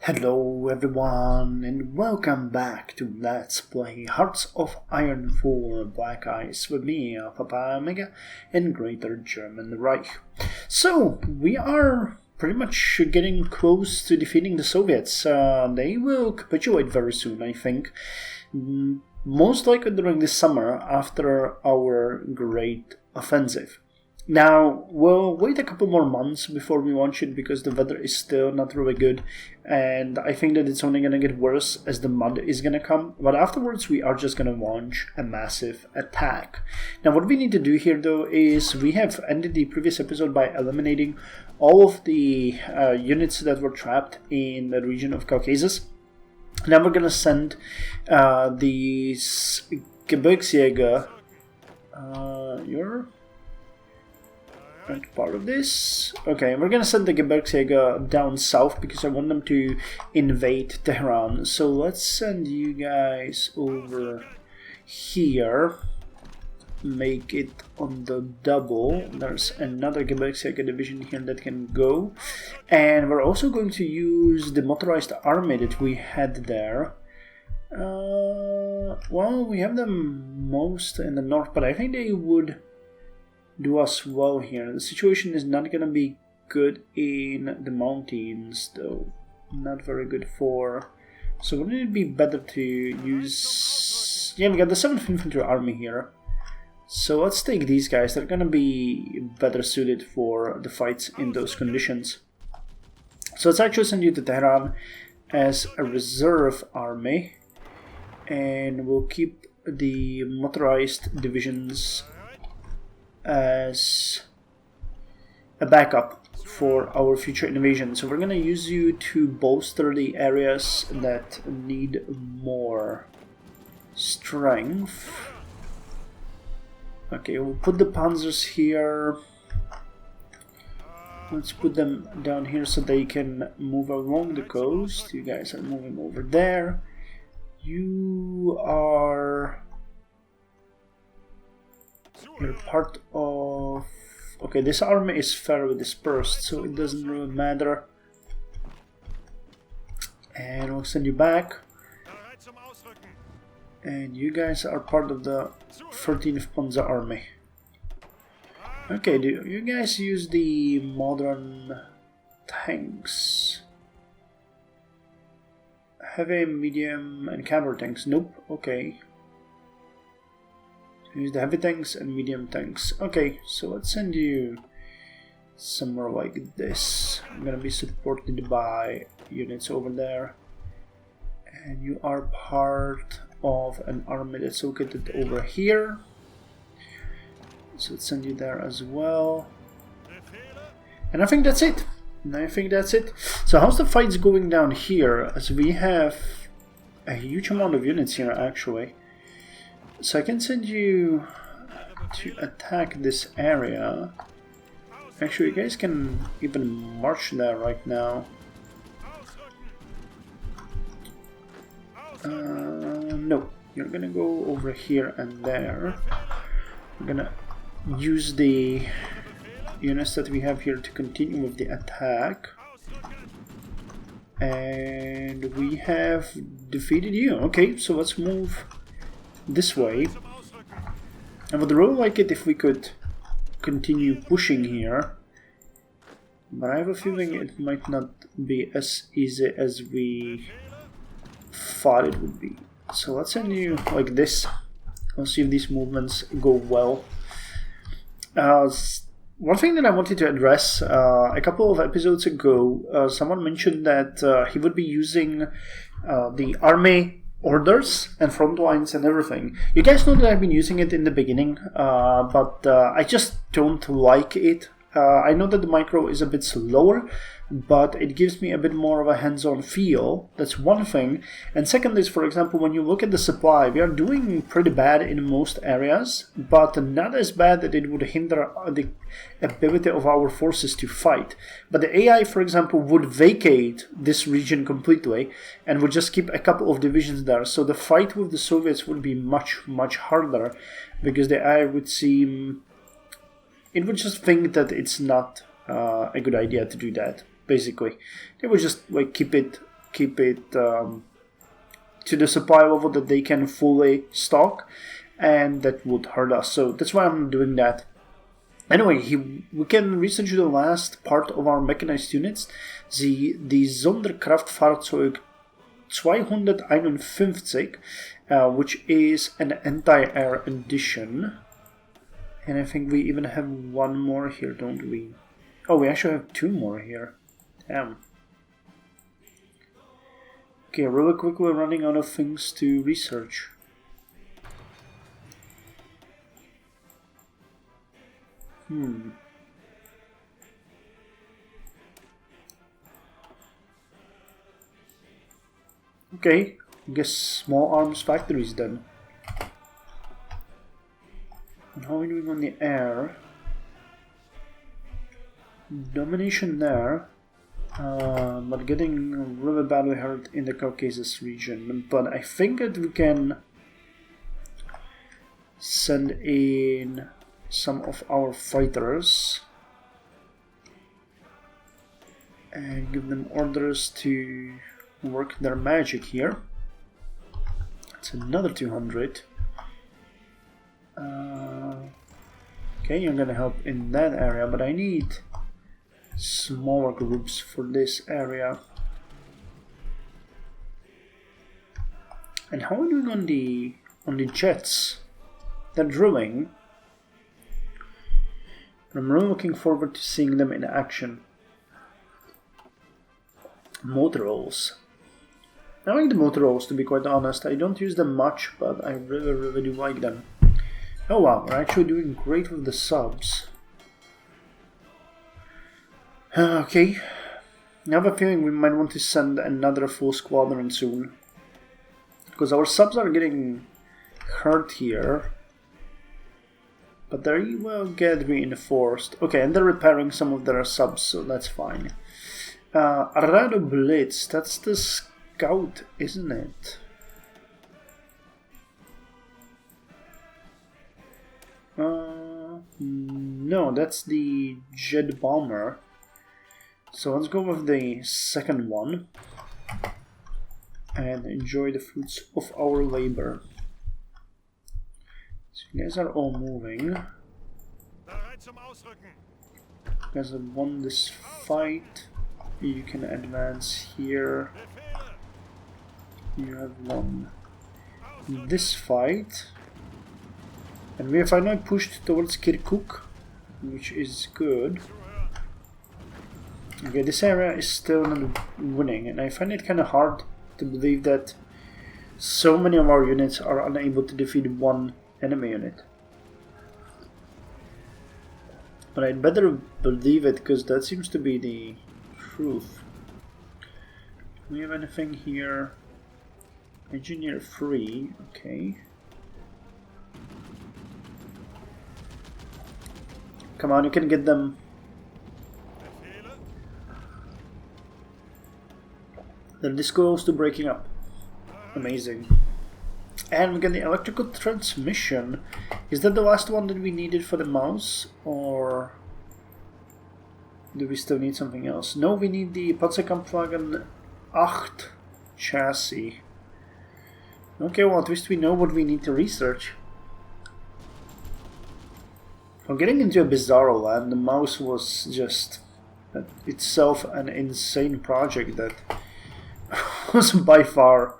Hello everyone and welcome back to Let's Play Hearts of Iron 4 Black Ice with me, Papa Omega, in Greater German Reich. So, we are pretty much getting close to defeating the Soviets. They will capitulate very soon, I think. Most likely during this summer after our great offensive. Now, we'll wait a couple more months before we launch it because the weather is still not really good, and I think that it's only going to get worse as the mud is going to come, but afterwards we are just going to launch a massive attack. Now, what we need to do here though is we have ended the previous episode by eliminating all of the units that were trapped in the region of Caucasus. Now we're going to send these Gebirgsjäger, you're part of this. Okay, we're gonna send the Gebirgsjäger down south because I want them to invade Tehran. So let's send you guys over here. Make it on the double. There's another Gebirgsjäger division here that can go. And we're also going to use the motorized army that we had there. Well, we have them most in the north, but I think they would do us well here. The situation is not gonna be good in the mountains though. Not very good for... So wouldn't it be better to use... Yeah, we got the 7th Infantry Army here. So let's take these guys. They're gonna be better suited for the fights in those conditions. So let's actually send you to Tehran as a reserve army. And we'll keep the motorized divisions as a backup for our future invasion. So we're going to use you to bolster the areas that need more strength. Okay, we'll put the panzers here. Let's put them down here so they can move along the coast. You guys are moving over there. You are... You're part of... Okay, this army is fairly dispersed, so it doesn't really matter. And we'll send you back. And you guys are part of the 13th Panzer Army. Okay, do you guys use the modern tanks? Heavy, medium, and counter tanks? Nope, okay. Use the heavy tanks and medium tanks. Okay, so let's send you somewhere like this. I'm gonna be supported by units over there. And you are part of an army that's located over here. So let's send you there as well. And I think that's it. So how's the fights going down here? As we have a huge amount of units here actually. So I can send you to attack this area. Actually, you guys can even march there right now. No, you're gonna go over here and there. We're gonna use the units that we have here to continue with the attack. And we have defeated you. Okay, so let's move this way. I would really like it if we could continue pushing here, but I have a feeling it might not be as easy as we thought it would be. So let's send you like this. I'll see if these movements go well. One thing that I wanted to address, a couple of episodes ago, someone mentioned that he would be using the army orders and front lines and everything. You guys know that I've been using it in the beginning, but I just don't like it. I know that the micro is a bit slower, but it gives me a bit more of a hands-on feel. That's one thing. And second is, for example, when you look at the supply, we are doing pretty bad in most areas, but not as bad that it would hinder the ability of our forces to fight. But the AI, for example, would vacate this region completely and would just keep a couple of divisions there. So the fight with the Soviets would be much, much harder because the AI would seem... It would just think that it's not a good idea to do that, basically. They would just like keep it keep it to the supply level that they can fully stock, and that would hurt us. So that's why I'm doing that. Anyway, we can research the last part of our mechanized units, die Sonderkraftfahrzeug 251, which is an anti-air edition. And I think we even have one more here, don't we? Oh, we actually have two more here. Damn. Okay, really quickly running out of things to research. Okay, I guess small arms factories then. And how are we doing on the air? Domination there, but getting really badly hurt in the Caucasus region. But I think that we can send in some of our fighters and give them orders to work their magic here. It's another 200. Okay, you're gonna help in that area, but I need smaller groups for this area. And how are we doing on the jets? They're drilling. I'm really looking forward to seeing them in action. Motor rolls. I like the motor rolls, to be quite honest. I don't use them much, but I really do like them. Oh wow, we're actually doing great with the subs. Okay. I have a feeling we might want to send another full squadron soon. Because our subs are getting hurt here. But they will get reinforced. Okay, and they're repairing some of their subs, so that's fine. Arado Blitz, that's the scout, isn't it? No, that's the jet bomber. So let's go with the second one and enjoy the fruits of our labor. So you guys are all moving. You guys have won this fight. You can advance here. You have won this fight. And we have finally pushed towards Kirkuk, which is good. Okay, this area is still not winning, and I find it kind of hard to believe that so many of our units are unable to defeat one enemy unit. But I'd better believe it, because that seems to be the truth. Do we have anything here? Engineer free, okay. Come on, you can get them. They're this close to breaking up. Amazing. And we get the electrical transmission. Is that the last one that we needed for the mouse? Or do we still need something else? No, we need the Panzerkampfwagen 8 chassis. Okay, well at least we know what we need to research. We're getting into a bizarro land. The mouse was just itself an insane project that was by far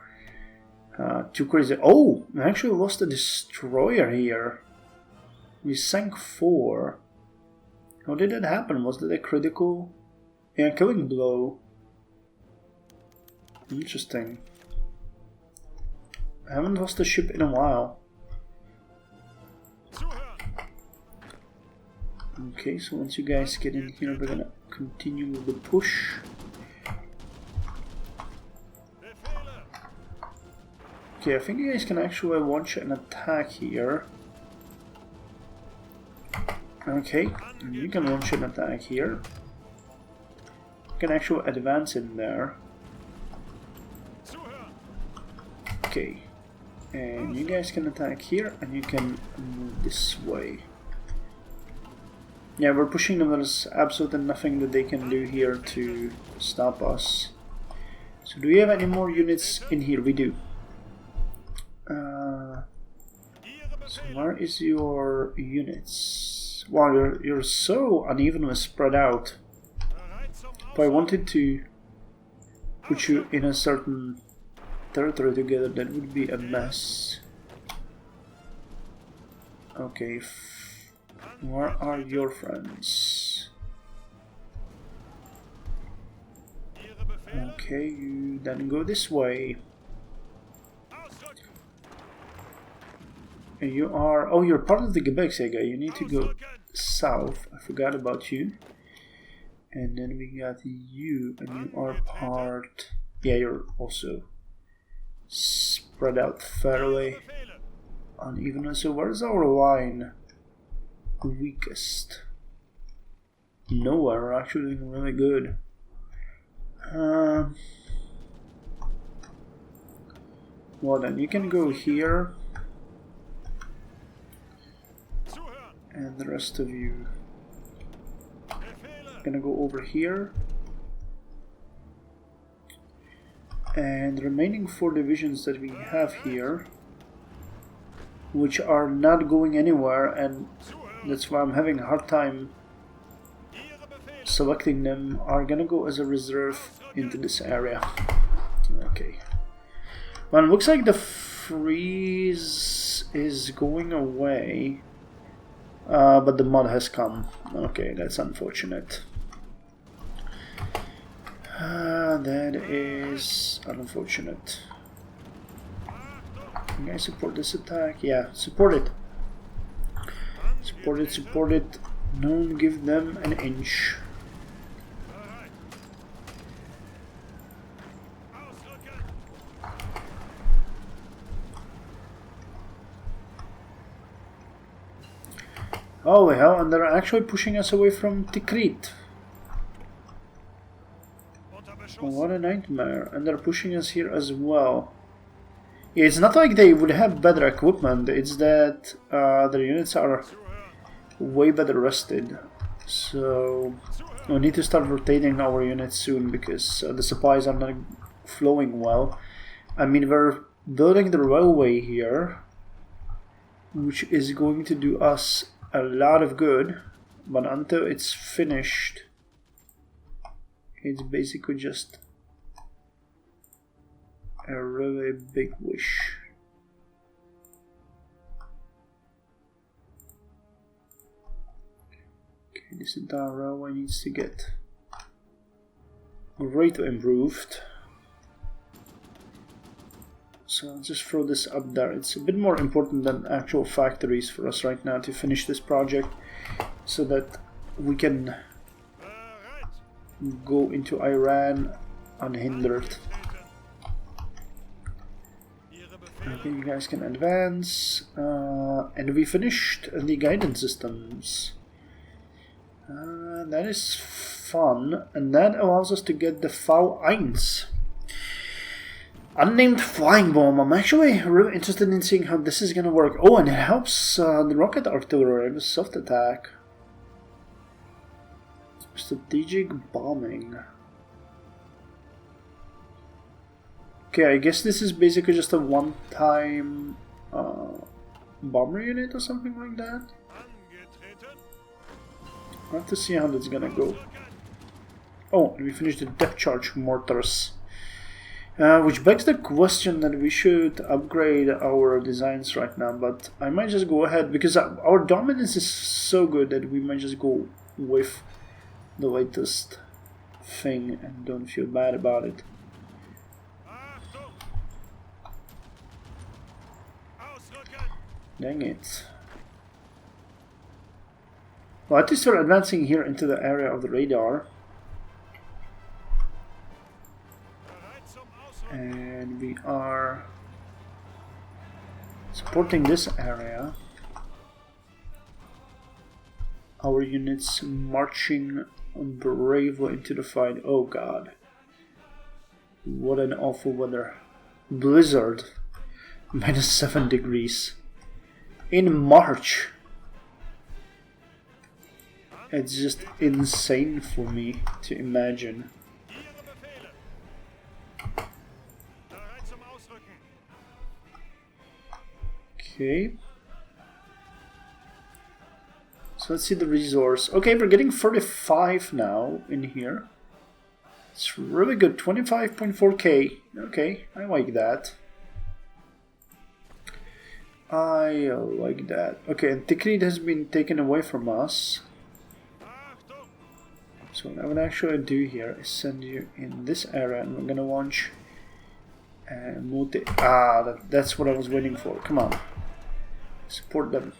too crazy. Oh, we actually lost a destroyer here. We sank 4. How did that happen? Was that a critical? Yeah, killing blow. Interesting. I haven't lost a ship in a while. Okay, so once you guys get in here, we're gonna continue with the push. Okay, I think you guys can actually launch an attack here. Okay, you can launch an attack here. You can actually advance in there. Okay, and you guys can attack here, and you can move this way. Yeah, we're pushing them. There's absolutely nothing that they can do here to stop us. So do we have any more units in here? We do. So where is your units? Wow, you're so unevenly spread out. If I wanted to put you in a certain territory together, that would be a mess. Okay, where are your friends? Okay, you then go this way. And you are... oh, you're part of the Gebirgsjäger. You need to go south. I forgot about you. And then we got you, and you are part... yeah, you're also spread out fairly unevenly. So where's our line weakest? Nowhere. We're actually doing really good. Well then, you can go here. And the rest of you are gonna go over here. And the remaining 4 divisions that we have here, which are not going anywhere, and that's why I'm having a hard time selecting them, are gonna go as a reserve into this area. Okay. Well, it looks like the freeze is going away. But the mod has come. Okay, that's unfortunate. That is unfortunate. Can I support this attack? Yeah, support it. Support it, support it. Don't give them an inch. Holy hell, and they're actually pushing us away from Tikrit. What a nightmare. And they're pushing us here as well. Yeah, it's not like they would have better equipment, it's that their units are way better rested. So we need to start rotating our units soon, because the supplies are not flowing well. I mean, we're building the railway here, which is going to do us a lot of good, but until it's finished, it's basically just a really big wish. Okay, this entire railway needs to get greatly improved. So I'll just throw this up there. It's a bit more important than actual factories for us right now to finish this project, so that we can go into Iran unhindered. Okay, you guys can advance. And we finished the guidance systems. That is fun, and that allows us to get the V1. Unnamed flying bomb. I'm actually really interested in seeing how this is gonna work. Oh, and it helps the rocket artillery with soft attack. Strategic bombing. Okay, I guess this is basically just a one-time bomber unit or something like that. I'll have to see how that's gonna go. Oh, and we finished the depth charge mortars. Which begs the question that we should upgrade our designs right now, but I might just go ahead, because our dominance is so good that we might just go with the latest thing and don't feel bad about it. Dang it. Well, at least we're advancing here into the area of the radar. And we are supporting this area. Our units marching bravely into the fight. Oh god. What an awful weather. Blizzard. -7 degrees. In March. It's just insane for me to imagine. Okay. So let's see the resource. Okay, we're getting 45 now in here. It's really good. 25.4k. Okay, I like that. I like that. Okay, antiquity has been taken away from us. So what I'm gonna actually do here is send you in this area, and we're gonna launch multi. That's what I was waiting for. Come on, support them.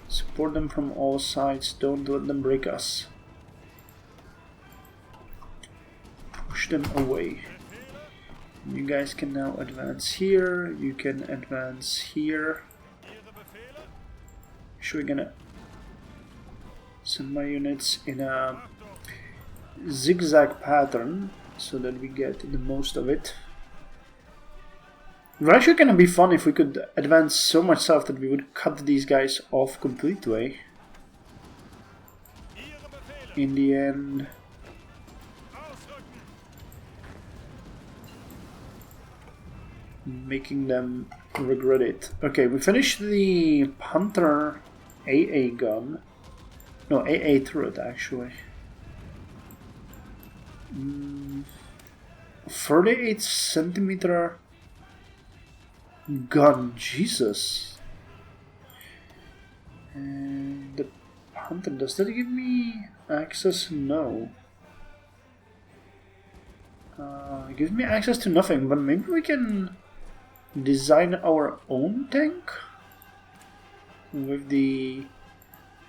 Support them from all sides. Don't let them break us. Push them away. You guys can now advance here. You can advance here. Actually, gonna send my units in a zigzag pattern so that we get the most of it. It's actually gonna be fun if we could advance so much south that we would cut these guys off completely. In the end, making them regret it. Okay, we finished the Panther AA gun. No, AA turret actually. 38 centimeter gun, Jesus. And the Panther, does that give me access? No. It gives me access to nothing, but maybe we can design our own tank with the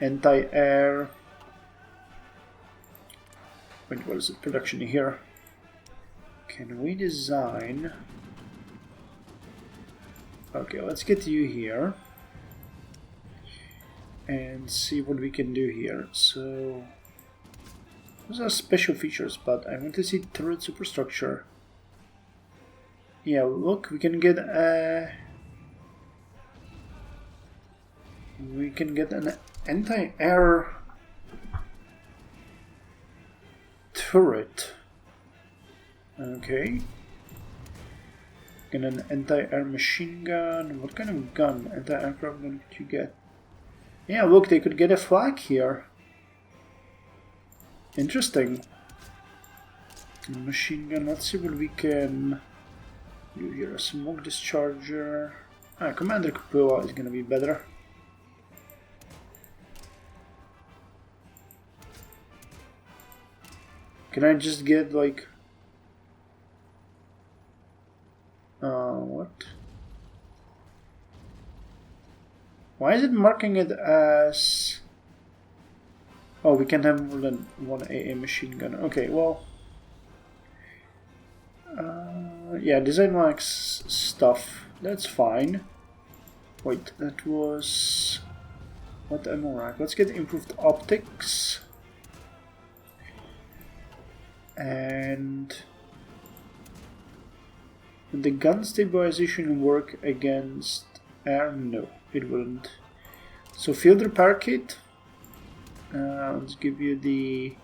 anti-air. Wait, what is it? Production here. Can we design? Okay, let's get you here and see what we can do here. So those are special features, but I want to see turret superstructure. Yeah, look, we can get an anti-air turret. Okay. Get an anti-air machine gun. What kind of gun? Anti-aircraft gun could you get? Yeah, look, they could get a flag here. Interesting. Machine gun. Let's see what we can do here. A smoke discharger. Commander Cupola is gonna be better. Can I just get like what? Why is it marking it as... Oh, we can have more than one AA machine gun. Okay, well... yeah, design wax stuff. That's fine. Wait, that was... What ammo rack? Let's get improved optics. And... Would the gun stabilization work against air? No, it wouldn't. So field repair kit. Let's give you the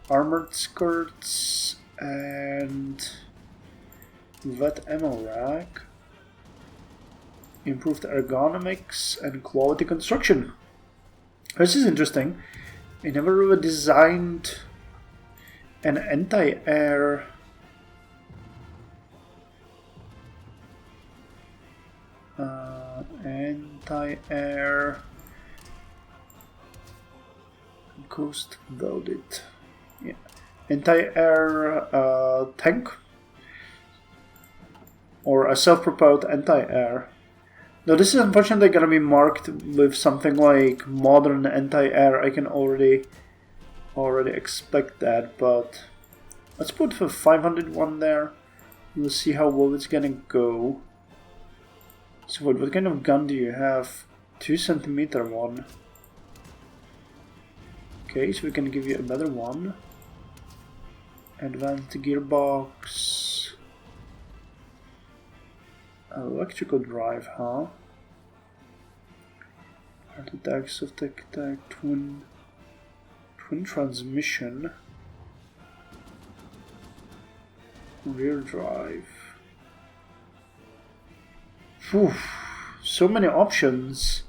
armored skirts and that ammo rack. Improved ergonomics and quality construction. This is interesting. I never really designed an anti-air anti-air coast welded, yeah, anti-air tank or a self-propelled anti-air. Now this is unfortunately gonna be marked with something like modern anti-air. I can already expect that, but let's put the 501 there. We'll see how well it's gonna go. So what kind of gun do you have? 2 centimeter one. Okay, so we can give you a better one. Advanced gearbox. Electrical drive, huh? Hard attack, soft attack, twin transmission. Rear drive. Oof, so many options.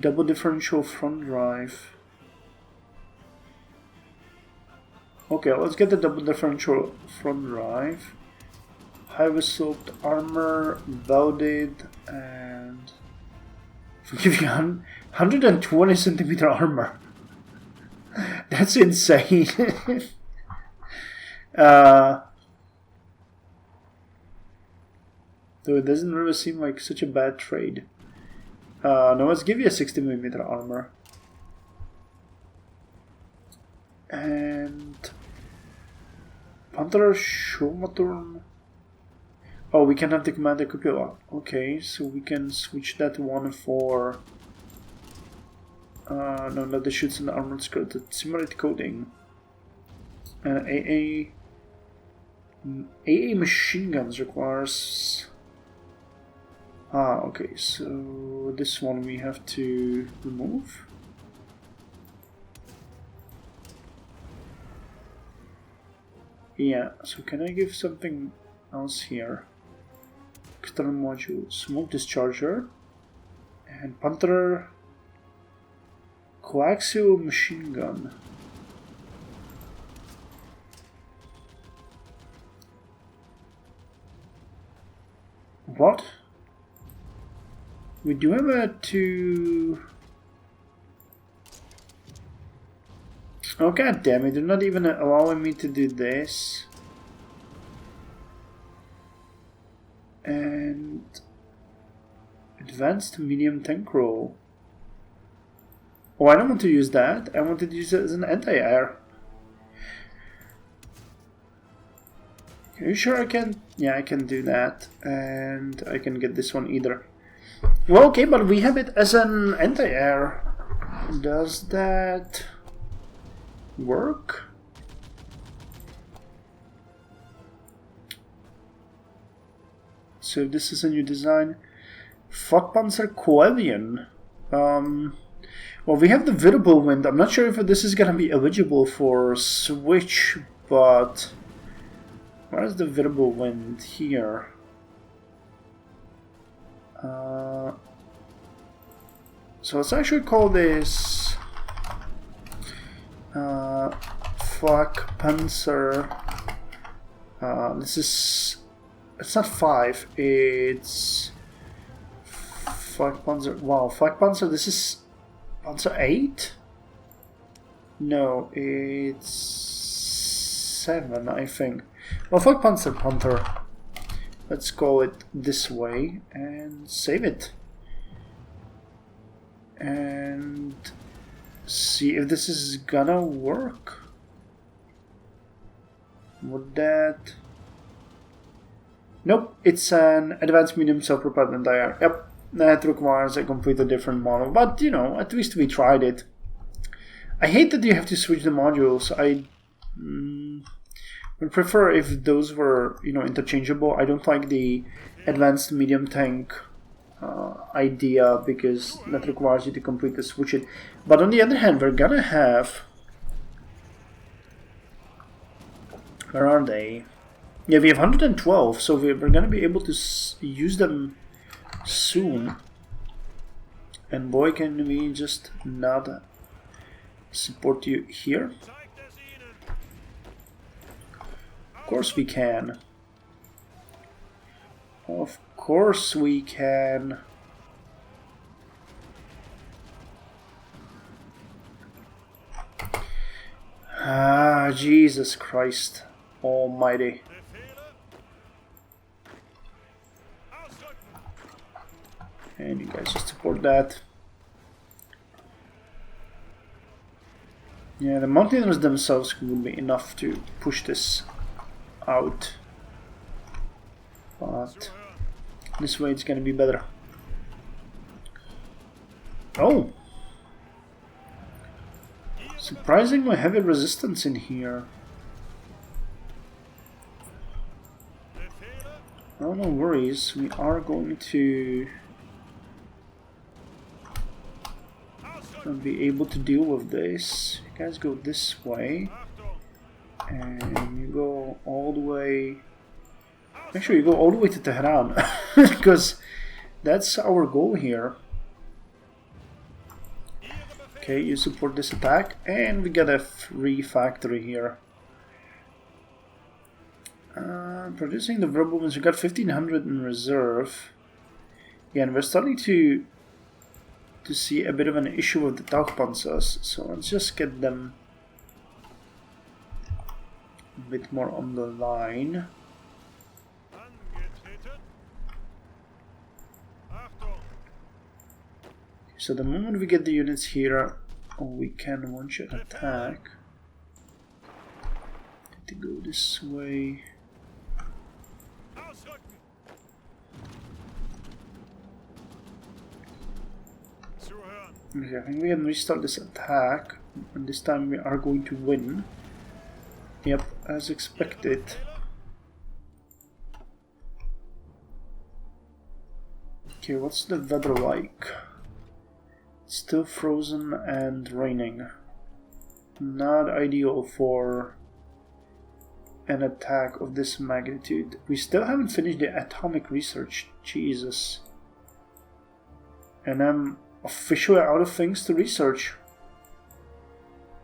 Double differential front drive. Okay, let's get the double differential front drive. Highway sloped armor, welded, and give you 120 centimeter armor. That's insane. Though it doesn't really seem like such a bad trade. No, let's give you a 60mm armor. And Panther Showmaturn. Oh, we can have the commander Cupola. Okay, so we can switch that one for no, not the shoots and the armored skirt, the simulate coding. AA machine guns requires. Okay, so this one we have to remove. Yeah, so can I give something else here? External module, smoke discharger, and Panther coaxial machine gun. What? We do have a two. Oh god damn it, they're not even allowing me to do this. And advanced medium tank roll. Oh, I don't want to use that. I want to use it as an anti-air. Are you sure I can? Yeah, I can do that. And I can get this one either. Well, okay, but we have it as an anti-air. Does that work? So this is a new design. Flakpanzer Coelian. Well, we have the variable wind. I'm not sure if this is gonna be eligible for switch, but where's the variable wind here? So let's actually call this Flakpanzer. This is. It's not 5, it's Flakpanzer. Wow, Flakpanzer, this is Panzer 8? No, it's 7, I think. Well, Flakpanzer Panther. Let's call it this way and save it. And see if this is gonna work. Would that. Nope, it's an advanced medium self-propelled IR. Yep, that requires a completely different model, but you know, at least we tried it. I hate that you have to switch the modules. I would prefer if those were, you know, interchangeable. I don't like the advanced medium tank idea because that requires you to completely switch it. But on the other hand, we're gonna have. Where are they? Yeah, we have 112, so we're going to be able to use them soon. And boy, can we just not support you here. Of course we can. Of course we can. Ah, Jesus Christ Almighty. And you guys just support that. Yeah, the mountaineers themselves will be enough to push this out. But this way it's gonna be better. Oh! Surprisingly heavy resistance in here. Oh, no worries, we are going to be able to deal with this. You guys go this way, and you go all the way. Actually, you go all the way to Tehran because That's our goal here. Okay, you support this attack, and we got a free factory here. Producing the verbal ones, we got 1500 in reserve. Yeah, and we're starting to see a bit of an issue with the Tauchpanzers, so let's just get them a bit more on the line. So the moment we get the units here, we can one-shot attack. To go this way. Okay, I think we can restart this attack, and this time we are going to win. Yep, as expected. Okay, what's the weather like? It's still frozen and raining. Not ideal for an attack of this magnitude. We still haven't finished the atomic research. Jesus. And I'm officially out of things to research.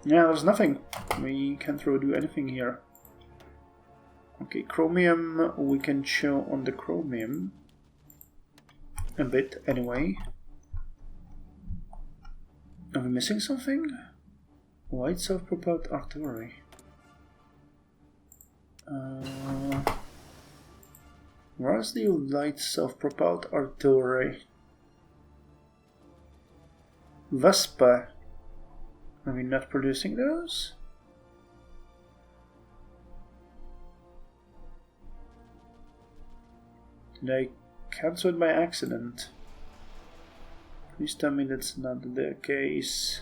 Yeah, there's nothing. We can't really do anything here. Okay, chromium, we can chill on the chromium. A bit, anyway. Are we missing something? Light self-propelled artillery. Where's the light self-propelled artillery? Vespa. Are we not producing those? Did I cancel it by accident? Please tell me that's not the case.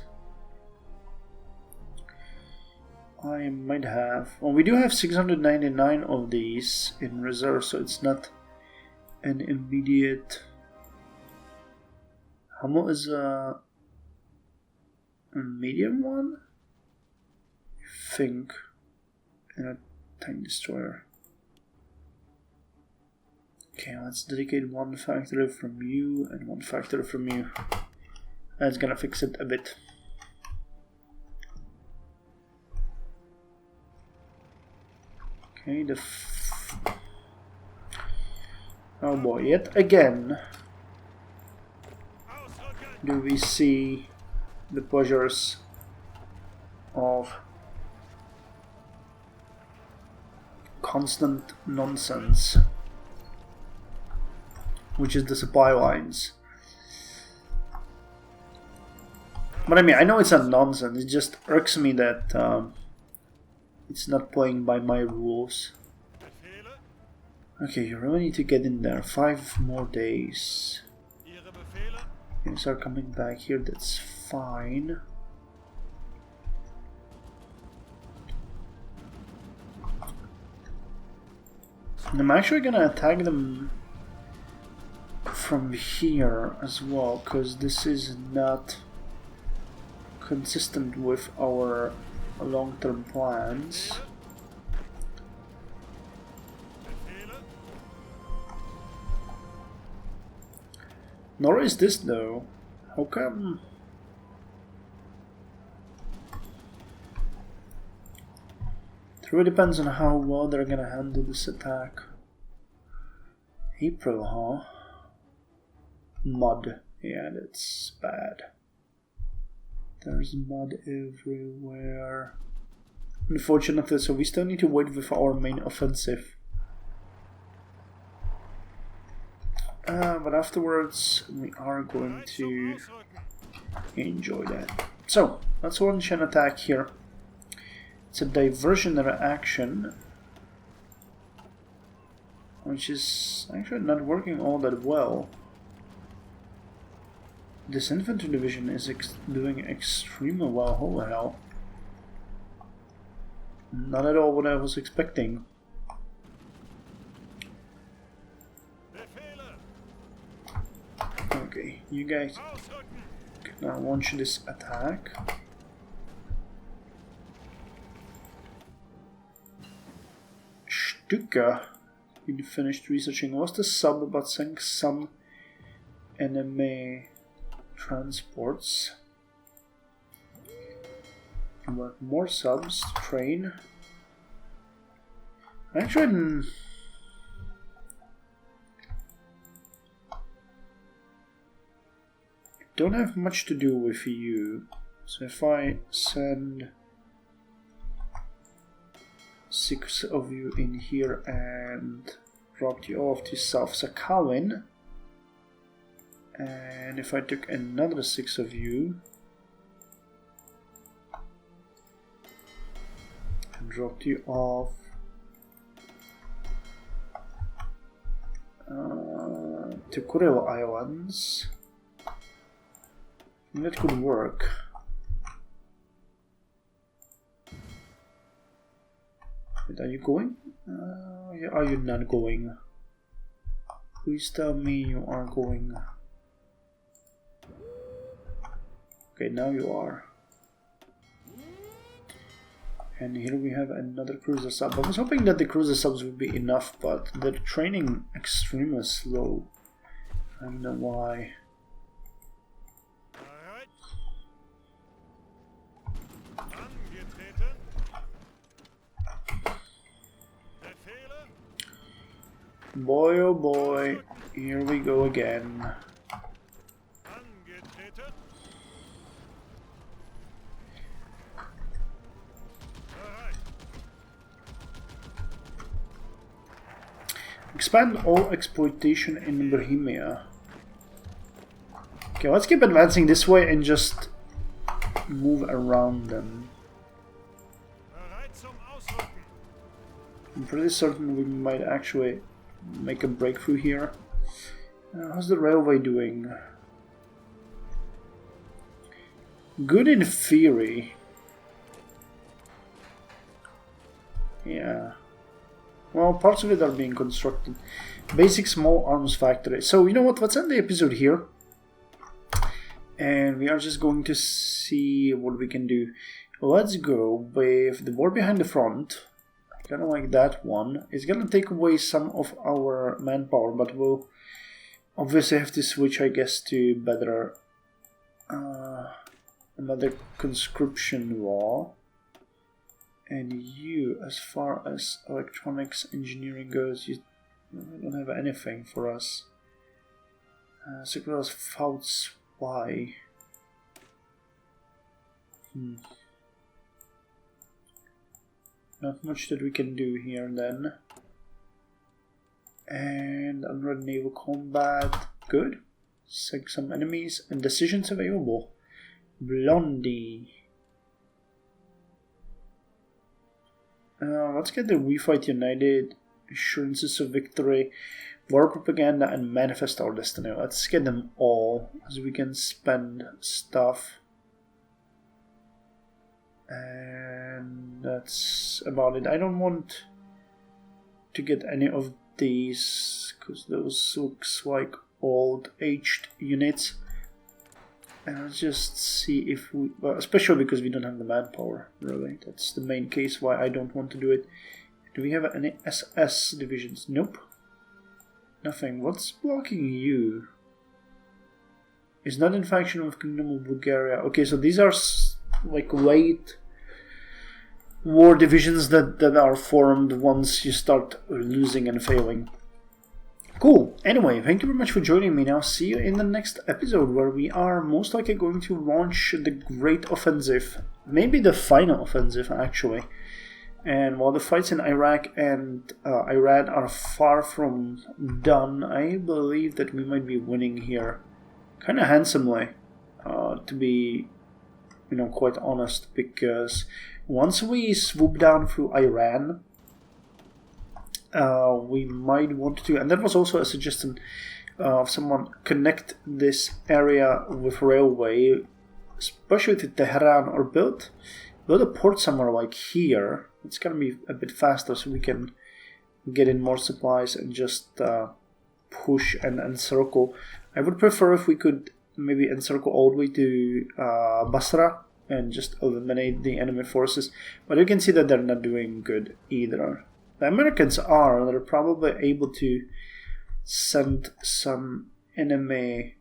I might have. Well, we do have 699 of these in reserve, so it's not an immediate. Hummel is a medium one, I think, and a tank destroyer. Okay, let's dedicate one factory from you and one factory from you. That's gonna fix it a bit. Okay, oh boy, yet again do we see the pleasures of constant nonsense, which is the supply lines. But I mean, I know it's not nonsense, it just irks me that it's not playing by my rules. Okay, you really need to get in there. 5 more days. Things are coming back here, that's fine. And I'm actually gonna attack them from here as well, because this is not consistent with our long-term plans. Nor is this though. How come? It really depends on how well they're gonna handle this attack. April, huh? Mud. Yeah, that's bad. There's mud everywhere. Unfortunately, so we still need to wait with our main offensive. But afterwards, we are going to enjoy that. So, let's launch an attack here. It's a diversionary action, which is actually not working all that well. This infantry division is doing extremely well, holy hell. Not at all what I was expecting. Okay, you guys can now launch this attack. Stuka, you finished researching. Was the sub about saying some enemy transports. Want more subs to train. Actually, don't have much to do with you. So if I send 6 of you in here and drop you off to South Sakhalin, and if I took another 6 of you and dropped you off to Kuril Islands, that could work. Wait, are you going? Are you not going? Please tell me you are going. Okay, now you are. And here we have another cruiser sub. I was hoping that the cruiser subs would be enough, but they're training extremely slow. I don't know why. Boy oh boy, here we go again. Expand all exploitation in Bohemia. Okay, let's keep advancing this way and just move around them. I'm pretty certain we might actually make a breakthrough here. How's the railway doing? Good in theory. Yeah. Well, parts of it are being constructed. Basic small arms factory. So, you know what? Let's end the episode here. And we are just going to see what we can do. Let's go with the war behind the front. Kind of like that one. It's gonna take away some of our manpower, but we'll obviously have to switch, I guess, to better another conscription law. And you, as far as electronics engineering goes, you don't have anything for us. Secretariat Fault Spy. Not much that we can do here then. And under naval combat, good. Sink some enemies and decisions available. Blondie. Let's get the We Fight United, Assurances of Victory, War Propaganda, and Manifest Our Destiny. Let's get them all, as we can spend stuff. And that's about it. I don't want to get any of these, because those looks like old aged units. And let's just see if we, well, especially because we don't have the manpower, really. That's the main case why I don't want to do it. Do we have any SS divisions? Nope. Nothing. What's blocking you? Is not in faction with Kingdom of Bulgaria. Okay, so these are like late war divisions that are formed once you start losing and failing. Cool. Anyway, thank you very much for joining me. Now, see you in the next episode, where we are most likely going to launch the Great Offensive. Maybe the final offensive, actually. And while the fights in Iraq and Iran are far from done, I believe that we might be winning here kind of handsomely, to be, you know, quite honest, because once we swoop down through Iran, we might want to, and that was also a suggestion of someone, connect this area with railway, especially to Tehran, or build a port somewhere like here. It's gonna be a bit faster, so we can get in more supplies and just push and encircle. I would prefer if we could maybe encircle all the way to Basra and just eliminate the enemy forces, but you can see that they're not doing good either. The Americans are. They're probably able to send some enemy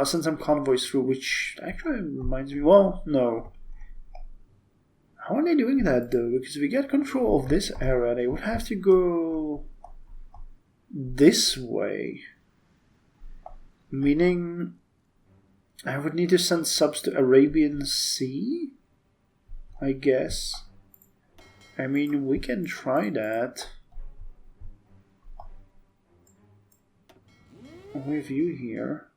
send some convoys through, which actually reminds me, well, no. How are they doing that though? Because if we get control of this area, they would have to go this way. Meaning I would need to send subs to Arabian Sea, I guess. I mean, we can try that. With you here.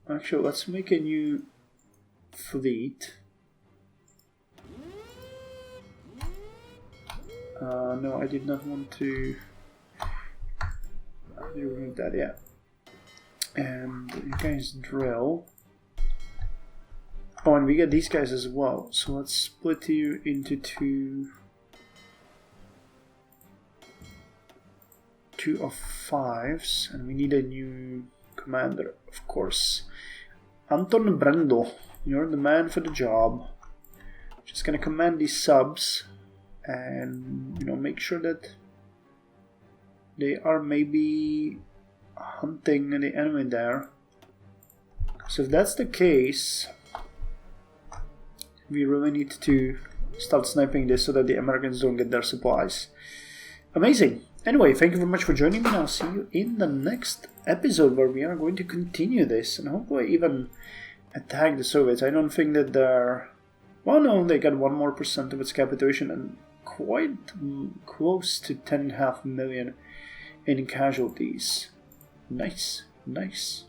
Actually, let's make a new fleet. No, I did not want to remove that, yeah. And you guys drill. Oh, and we get these guys as well. So let's split you into two of 5s, and we need a new commander, of course. Anton Brendel, you're the man for the job. Just gonna command these subs and, you know, make sure that they are maybe hunting the enemy there. So if that's the case, we really need to start sniping this so that the Americans don't get their supplies. Amazing. Anyway, thank you very much for joining me, and I'll see you in the next episode where we are going to continue this and hopefully even attack the Soviets. I don't think that they're... Well, no, they got 1% more of its capitulation and quite close to 10.5 million in casualties. Nice, nice.